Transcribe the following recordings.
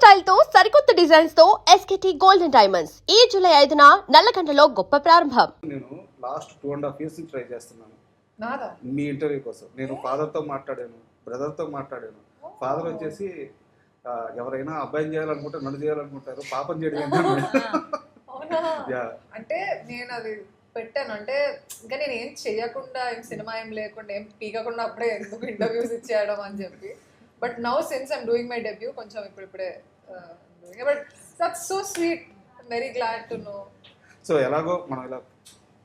Style తో సరికొత్త designs తో ఎస్కేటీ గోల్డెన్ డైమండ్స్ ఈ జూలై 5న నల్లకంటలో గొప్ప ప్రారంభం. నేను లాస్ట్ 2.5 years నుంచి ట్రై చేస్తున్నాను నాదా మీ ఇంటర్వ్యూ కోసం. నేను ఫాదర్తో మాట్లాడాను, బ్రదర్తో మాట్లాడాను. ఫాదర్ వచ్చేసి ఎవరైనా అబ్బాయిని చేయాలనుకుంటే నన్ను చేయాలనుకుంటారు, పాపం చేయడం అవునా? అంటే నేను అది పెట్టాను, అంటే ఇంకా నేను ఏం చెయ్యకుండా ఏం సినిమా ఏం లేకుండా ఏం పీకకుండా అప్పుడే ఎందుకు ఇంటర్వ్యూస్ ఇచ్చేయడం అని చెప్పి. But now since I'm doing my debut కొంచెం ఇప్పుడే but that's so sweet, very glad to know. So ఎలాగో మనం ఇలా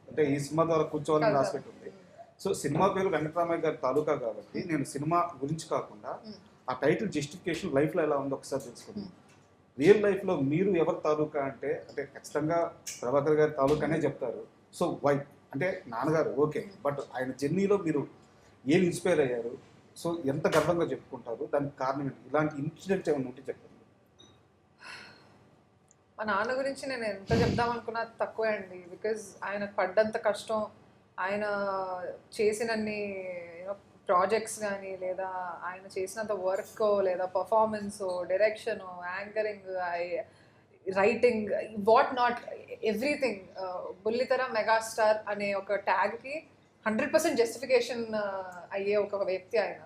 అంటే ఈ సినిమా ద్వారా కూర్చోవాలని రాసిపెట్టుంది. సో సినిమా పేరు వెంకటరామయ్య గారి తాలూకా కాబట్టి నేను సినిమా గురించి కాకుండా ఆ టైటిల్ జస్టిఫికేషన్ లైఫ్లో ఎలా ఉందో ఒకసారి తెలుసుకున్నాను. రియల్ లైఫ్లో మీరు ఎవరి తాలూకా అంటే ఖచ్చితంగా ప్రభాకర్ గారి తాలూకానే చెప్తారు. సో వై అంటే నాన్నగారు ఓకే, బట్ ఆయన జర్నీలో మీరు ఏం ఇన్స్పైర్ అయ్యారు, సో ఎంత గర్వంగా చెప్పుకుంటారు, దానికి కారణం ఏంటి? ఇలాంటి ఇన్సిడెంట్స్ ఏమైనా ఉంటే చెప్పండి. మా నాన్న గురించి నేను ఎంత చెప్దాం అనుకున్నా తక్కువే అండి. బికాజ్ ఆయన పడ్డంత కష్టం, ఆయన చేసినన్ని ప్రాజెక్ట్స్ కానీ, లేదా ఆయన చేసినంత వర్క్, లేదా performance, direction, anchoring, writing, what not, everything. బుల్లితెర మెగాస్టార్ అనే ఒక ట్యాగ్కి 100% జస్టిఫికేషన్ అయ్యే ఒక వ్యక్తి ఆయన.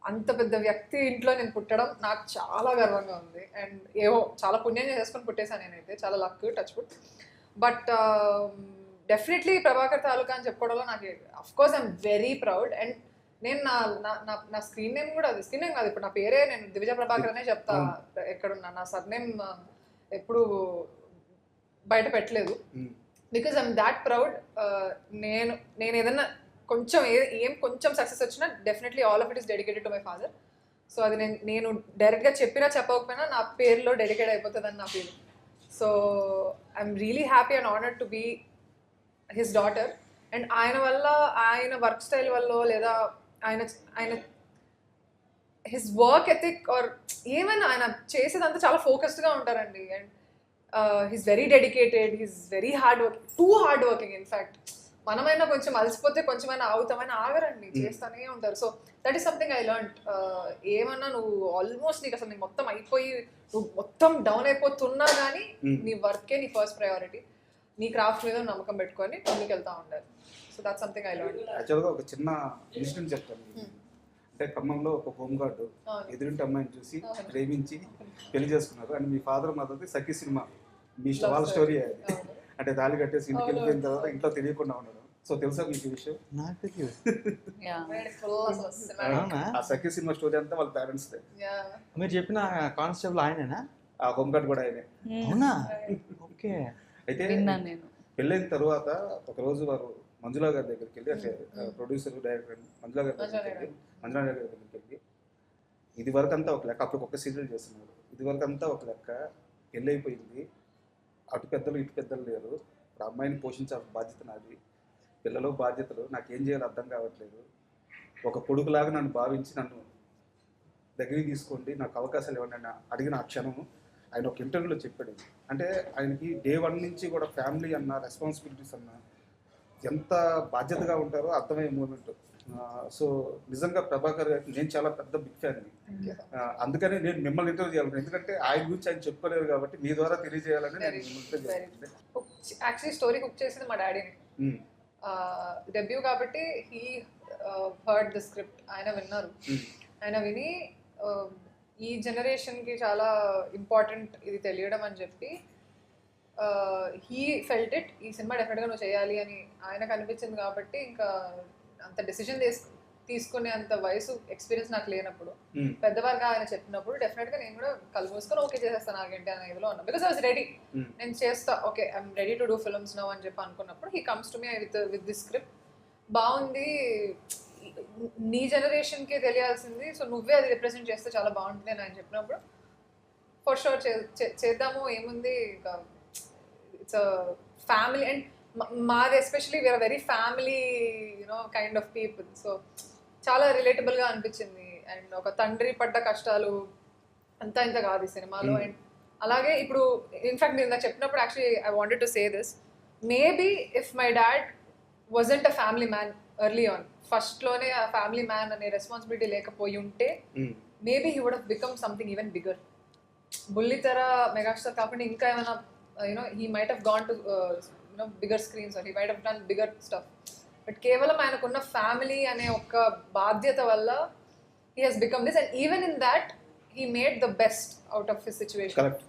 అంత పెద్ద వ్యక్తి ఇంట్లో నేను పుట్టడం నాకు చాలా గర్వంగా ఉంది. అండ్ ఏవో చాలా పుణ్యం చేసుకొని పుట్టేశాను నేనైతే, చాలా luck, touch wood. But definitely Prabhakar తాలూకా అని చెప్పుకోవడంలో నాకు of course I'm very proud. And నేను నా స్క్రీన్ నేమ్ కూడా, అది స్క్రీన్ నేమ్ కాదు, ఇప్పుడు నా పేరే నేను దివిజ ప్రభాకర్ అనే చెప్తా ఎక్కడున్నా. నా సర్నేమ్ ఎప్పుడు బయట పెట్టలేదు. Because I'm that proud. నేను ఏదన్నా కొంచెం కొంచెం సక్సెస్ వచ్చినా definitely all of it is dedicated to my father. So అది నేను డైరెక్ట్గా చెప్పినా చెప్పకపోయినా నా పేరులో డెడికేట్ అయిపోతుందని నా feeling. So I'm really happy and honoured to be his daughter. And ఆయన వల్ల, ఆయన వర్క్ స్టైల్ వల్ల, లేదా ఆయన హిస్ వర్క్ ఎథిక్ ఆర్ ఏమైనా ఆయన చేసేదంతా చాలా ఫోకస్డ్గా ఉంటారండి. And he's very dedicated, he's very hard working, too hard working. In fact మనమైనా కొంచెం అలసిపోతే కొంచెమైనా ఆగుతామైనా ఆగరండి, చేస్తూనే ఉంటారు. So that is something I learn. ఏమన్నా నువ్వు ఆల్మోస్ట్ నీకు అసలు మొత్తం అయిపోయి నువ్వు మొత్తం డౌన్ అయిపోతున్నా కానీ నీ వర్కే నీ ఫస్ట్ ప్రయారిటీ, నీ క్రాఫ్ట్ మీద నమ్మకం పెట్టుకొని ముందుకు వెళ్తా ఉండాలి. So that something I learn. యాక్చువల్గా ఒక చిన్న ఇన్సిడెంట్ చెప్తాను. అంటే ఖమ్మంలో ఒక హోమ్ గార్డు ఎదురింటి అమ్మాయిని చూసి ప్రేమించి పెళ్లి చేసుకున్నారు. అండ్ మీ ఫాదర్ మదర్ది సఖీ సినిమా మీ వాళ్ళ స్టోరీ అది. అంటే తాళి కట్టేసి ఇంటికి వెళ్ళిపోయిన తర్వాత ఇంట్లో తెలియకుండా ఉండడం. సో తెలుసా మీకు విషయం? ఆ సఖీ సినిమా స్టోరీ అంతా వాళ్ళ పేరెంట్స్. మీరు చెప్పిన కానిస్టేబుల్ ఆయనేనా? ఆ హోమ్ గార్డ్ కూడా ఆయనే. అవునా? ఓకే. అయితే పెళ్ళైన తర్వాత ఒకరోజు వారు మంజులా గారి దగ్గరికి వెళ్ళి, అంటే ప్రొడ్యూసర్ డైరెక్టర్ మంజులా గారి దగ్గరికి వెళ్ళి ఇది వరకు అంతా ఒక లెక్క, అప్పుడు ఒక సీరియల్ చేస్తున్నారు, ఇది వరకు అంతా ఒక లెక్క, పెళ్ళి అయిపోయింది, అటు పెద్దలు ఇటు పెద్దలు లేరు, ఇప్పుడు అమ్మాయిని పోషించాల్సిన బాధ్యత నాది, పిల్లలు బాధ్యతలు, నాకేం చేయాలో అర్థం కావట్లేదు, ఒక కొడుకులాగా నన్ను భావించి నన్ను దగ్గరికి తీసుకోండి, నాకు అవకాశాలు ఇవ్వండి అని అడిగిన ఆ క్షణము ఆయన ఒక ఇంటర్వ్యూలో చెప్పాడు. అంటే ఆయనకి డే 1 నుంచి కూడా ఫ్యామిలీ అన్న, రెస్పాన్సిబిలిటీస్ అన్న ఎంత బాధ్యతగా ఉంటారో అర్థమయ్యే మూమెంట్. సో నిజంగా ప్రభాకర్ గారికి నేను చాలా పెద్ద బిగ్ ఫ్యాన్ని. అందుకనే నేను మిమ్మల్ని ఇంటర్వ్యూ చేయాలి, ఎందుకంటే ఆయన గురించి ఆయన చెప్పుకోలేరు కాబట్టి మీ ద్వారా తెలియజేయాలని నేను యాక్చువల్లీ స్టోరీ కుక్ చేసింది మా డాడీని. డెబ్యూ కాబట్టి హీ హర్డ్ ద స్క్రిప్ట్. ఆయన విన్నారు, ఆయన విని ఈ జనరేషన్కి చాలా ఇంపార్టెంట్ ఇది తెలియడం అని చెప్పి హీ ఫెల్ట్ ఇట్, ఈ సినిమా డెఫినెట్గా నువ్వు చేయాలి అని ఆయనకు అనిపించింది. కాబట్టి ఇంకా అంత డెసిషన్ తీసుకునే అంత వయసు, ఎక్స్పీరియన్స్ నాకు లేనప్పుడు పెద్దవారుగా ఆయన చెప్పినప్పుడు డెఫినెట్గా నేను కూడా కళ్ళు మూసుకొని ఓకే చేసేస్తాను నాకేంటి అనే ఇదిలో ఉన్నా. బికాస్ ఐ వాజ్ రెడీ, నేను చేస్తా, okay I'm ready to do films now అని చెప్పి అనుకున్నప్పుడు he comes to me with this script. బాగుంది, నీ జనరేషన్కి తెలియాల్సింది, సో నువ్వే అది రిప్రజెంట్ చేస్తే చాలా బాగుంటుంది అని ఆయన చెప్పినప్పుడు ఫర్ షూర్ చేద్దాము, ఏముంది. ఇట్స్ ఫ్యామిలీ అండ్ మాది especially we're very family kind of people. So చాలా రిలేటబుల్గా అనిపించింది. అండ్ ఒక తండ్రి పడ్డ కష్టాలు అంతా ఇంత కాదు ఈ సినిమాలో. అండ్ అలాగే ఇప్పుడు ఇన్ఫ్యాక్ట్ నేను నాకు చెప్పినప్పుడు actually I wanted to say this, maybe if my dad wasn't a family man early on, ఫస్ట్లోనే ఆ ఫ్యామిలీ మ్యాన్ అనే రెస్పాన్సిబిలిటీ లేకపోయి ఉంటే maybe he would have become something even bigger. బుల్లితెర మెగాస్టార్ కాకుండా ఇంకా ఏమైనా he might have gone to bigger screens or he might have done bigger stuff. But కేవలం ఆయనకున్న ఫ్యామిలీ అనే ఒక బాధ్యత వల్ల he has become this, and even in that he made the best out of his situation. Correct.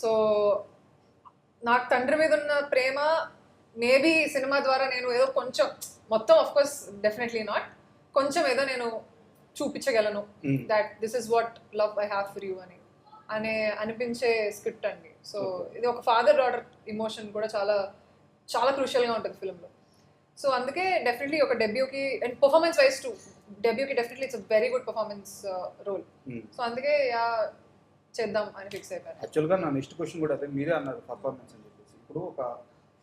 So నాకు తండ్రి మీద ఉన్న ప్రేమ మేబీ సినిమా ద్వారా నేను ఏదో కొంచెం, మొత్తం ఆఫ్ కోర్స్ డెఫినెట్లీ నాట్, కొంచెం ఏదో నేను చూపించగలను that this is what love I have for you అనే అనిపించే స్క్రిప్ట్ అండి. సో ఇది ఒక ఫాదర్ డాటర్ ఇమోషన్ కూడా చాలా చాలా క్రూషియల్గా ఉంటుంది ఫిల్మ్లో. సో అందుకే డెఫినెట్లీ ఒక డెబ్యూకి అండ్ పర్ఫార్మెన్స్ వైజ్ టు డెబ్యూకి definitely it's very good performance role. So అందుకే చేద్దాం అని ఫిక్స్ అయిపోయాను. యాక్చువల్గా నా నెక్స్ట్ క్వశ్చన్ కూడా అదే, మీరే అన్నారు పర్ఫార్మెన్స్ అని చెప్పేసి. ఇప్పుడు ఒక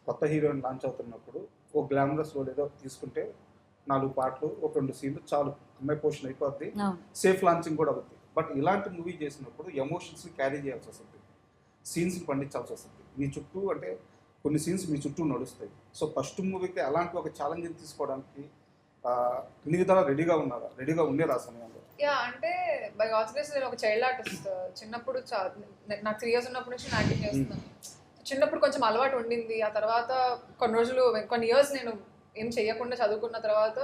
కొత్త హీరోయిన్ లాంచ్ అవుతున్నప్పుడు ఒక గ్లామరస్ రోల్ ఏదో తీసుకుంటే 4 పాటలు ఒక 2 సీన్లు చాలు, అమ్మాయి పోర్షన్ అయిపోద్ది, సేఫ్ లాంచింగ్ కూడా అవుతుంది. బట్ ఇలాంటి మూవీ చేసినప్పుడు ఎమోషన్స్ని క్యారీ చేయాల్సి వస్తుంది, సీన్స్ని పండించాల్సి వస్తుంది. మీ చుట్టూ అంటే కొన్ని సీన్స్ మీ చుట్టూ నడుస్తాయి. సో ఫస్ట్ మూవీకి అలాంటి ఒక ఛాలెంజ్ తీసుకోవడానికి అన్ని విధాలా రెడీగా ఉండేరా ఆ సమయంలో? అంటే బై గాడ్స్ గ్రేస్ నేను ఒక చైల్డ్ ఆర్టిస్ట్. చిన్నప్పుడు నాకు 3 years ఉన్నప్పటి నుంచి యాక్టింగ్ చేస్తున్నాను. చిన్నప్పుడు కొంచెం అలవాటు ఉండింది. ఆ తర్వాత కొన్ని ఇయర్స్ నేను ఏం చేయకుండా చదువుకున్న తర్వాత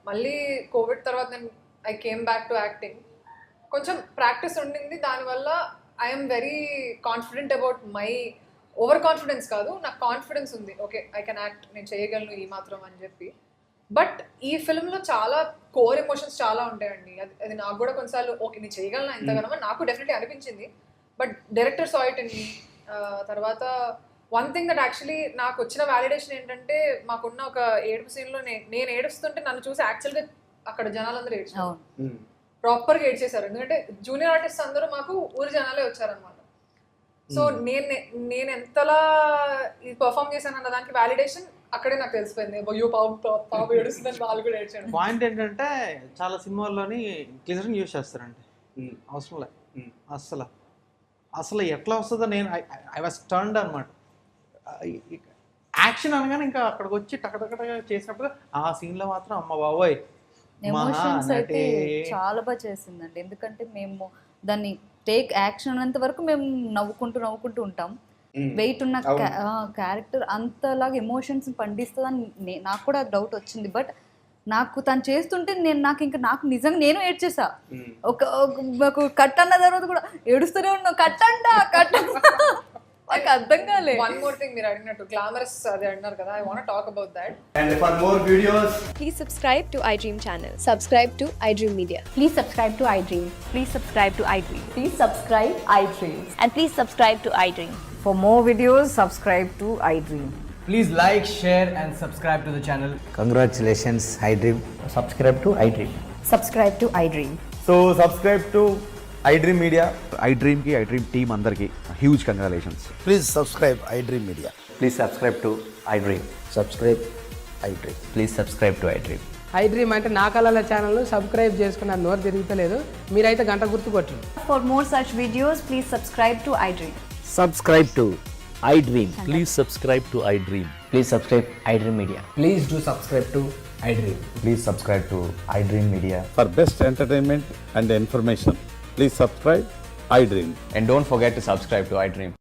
మళ్ళీ కోవిడ్ తర్వాత నేను I came back to acting. కొంచెం ప్రాక్టీస్ ఉండింది, దానివల్ల I'm very confident about my, over confidence కాదు, నాకు కాన్ఫిడెన్స్ ఉంది, ఓకే ఐ కెన్ యాక్ట్, నేను చేయగలను ఈ మాత్రం అని చెప్పి. బట్ ఈ ఫిల్మ్లో చాలా కోర్ ఎమోషన్స్ చాలా ఉంటాయండి. అది నాకు కూడా కొన్నిసార్లు ఓకే నేను చేయగలను ఇంతగానో నాకు డెఫినెట్లీ అనిపించింది. But director saw it in me. తర్వాత వన్ థింగ్ దట్ యాక్చువల్లీ నాకు వచ్చిన వ్యాలిడేషన్ ఏంటంటే, మాకున్న ఒక ఏడుపు సీన్లో నేను ఏడుస్తుంటే నన్ను చూసి యాక్చువల్గా అక్కడ జనాలందరూ ఏడ్చారు, ప్రాపర్గా ఏడ్చేశారు. ఎందుకంటే జూనియర్ ఆర్టిస్ట్ అందరూ మాకు ఊరి జనాలే వచ్చారనమాట. సో నేను ఎంతలా ఇది పర్ఫామ్ చేశాను అన్న దానికి వ్యాలిడేషన్ అక్కడే నాకు తెలిసిపోయింది. అయ్యో పాప ఏడుస్తుందని వాళ్ళు కూడా ఏడ్చాడు. పాయింట్ ఏంటంటే చాలా సినిమాల్లోని గ్లిజరిన్ యూజ్ చేస్తారండి, అవసరం లేదు అసలు ఎట్లా వస్తుందో నేను ఐ వాస్ టర్న్డ్ అనమాట. యాక్షన్ అనగానే ఇంకా అక్కడికి వచ్చి టకటకటగా చేసినప్పుడు ఆ సీన్లో మాత్రం అమ్మ బాబోయ్ ఎమోషన్స్ అయితే చాలా బాగా చేసిందండి. ఎందుకంటే మేము దాన్ని టేక్ యాక్షన్ అన్నంత వరకు మేము నవ్వుకుంటూ ఉంటాం. వెయిట్ ఉన్న క్యారెక్టర్ అంతలాగా ఎమోషన్స్ పండిస్తుందని నాకు కూడా డౌట్ వచ్చింది. బట్ నాకు తను చేస్తుంటే నాకు నిజంగా నేను ఏడ్చేసా. ఒక కట్ అన్న తర్వాత కూడా ఏడుస్తూనే ఉన్నావు, కట్ నాకు అర్థం కాలేదు. వన్ మోర్ థింగ్, మీరు అడిగినట్టు గ్లామరస్ అది అన్నారు కదా, I want talk about that. And for more videos, please subscribe to iDream channel. Subscribe to iDream Media. Please subscribe to iDream. Please subscribe to iDream. Please subscribe iDream. And please subscribe to iDream. For more videos, subscribe to iDream. please like, share and subscribe to the channel. Congratulations, iDream. Subscribe to iDream. Subscribe to iDream. So subscribe to iDream Media. iDream ki iDream team andarki huge congratulations. Please subscribe iDream Media. Please subscribe to iDream. Subscribe iDream. Please subscribe to iDream. iDream అంటే నా కళల channel subscribe చేసుకున్న నోరు తిరుగుతలేదు, మీరైతే గంట గుర్తు కొట్టండి. For more such videos, please subscribe to iDream. Subscribe to iDream. Please subscribe to iDream. Please subscribe iDream Media. Please do subscribe to iDream. Please subscribe to iDream Media. For best entertainment and information, please subscribe iDream. And don't forget to subscribe to iDream.